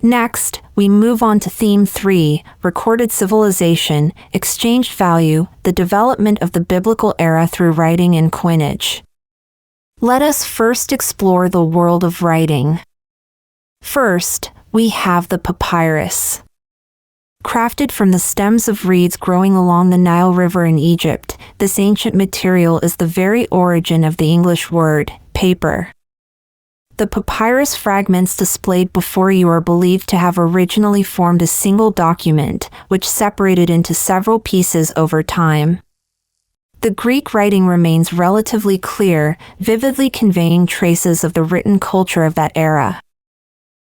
Next, we move on to Theme 3, Recorded Civilization, Exchanged Value, the Development of the Biblical Era through Writing and Coinage. Let us first explore the world of writing. First, we have the papyrus. Crafted from the stems of reeds growing along the Nile River in Egypt, this ancient material is the very origin of the English word, paper. The papyrus fragments displayed before you are believed to have originally formed a single document, which separated into several pieces over time. The Greek writing remains relatively clear, vividly conveying traces of the written culture of that era.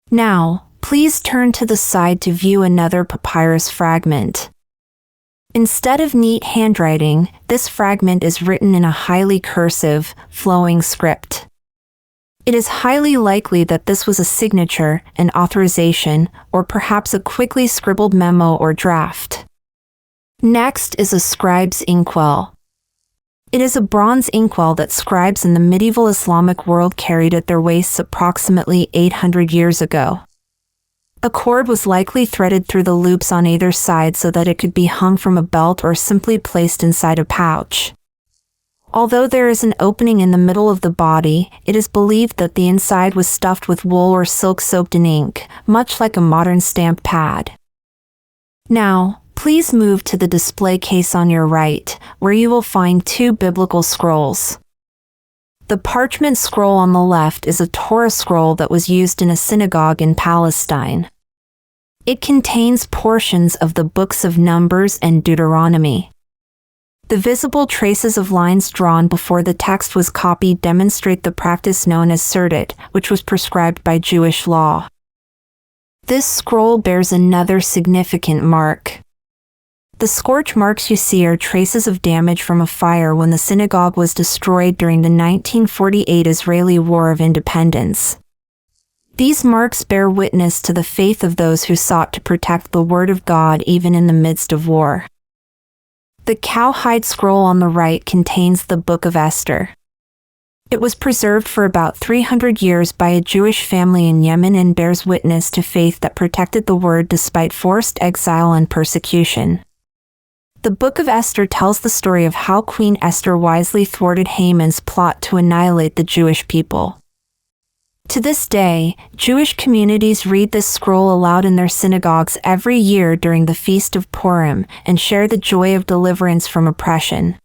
Now, please turn to the side to view another papyrus fragment. Instead of neat handwriting, this fragment is written in a highly cursive, flowing script. It is highly likely that this was a signature, an authorization, or perhaps a quickly scribbled memo or draft. Next is a scribe's inkwell. It is a bronze inkwell that scribes in the medieval Islamic world carried at their waists approximately 800 years ago. A cord was likely threaded through the loops on either side so that it could be hung from a belt or simply placed inside a pouch. Although there is an opening in the middle of the body, it is believed that the inside was stuffed with wool or silk soaked in ink, much like a modern stamp pad. Now, please move to the display case on your right, where you will find two biblical scrolls. The parchment scroll on the left is a Torah scroll that was used in a synagogue in Palestine. It contains portions of the books of Numbers and Deuteronomy. The visible traces of lines drawn before the text was copied demonstrate the practice known as surdut, which was prescribed by Jewish law. This scroll bears another significant mark. The scorch marks you see are traces of damage from a fire when the synagogue was destroyed during the 1948 Israeli War of Independence. These marks bear witness to the faith of those who sought to protect the Word of God even in the midst of war. The cowhide scroll on the right contains the Book of Esther. It was preserved for about 300 years by a Jewish family in Yemen and bears witness to faith that protected the Word despite forced exile and persecution. The Book of Esther tells the story of how Queen Esther wisely thwarted Haman's plot to annihilate the Jewish people. To this day, Jewish communities read this scroll aloud in their synagogues every year during the Feast of Purim and share the joy of deliverance from oppression.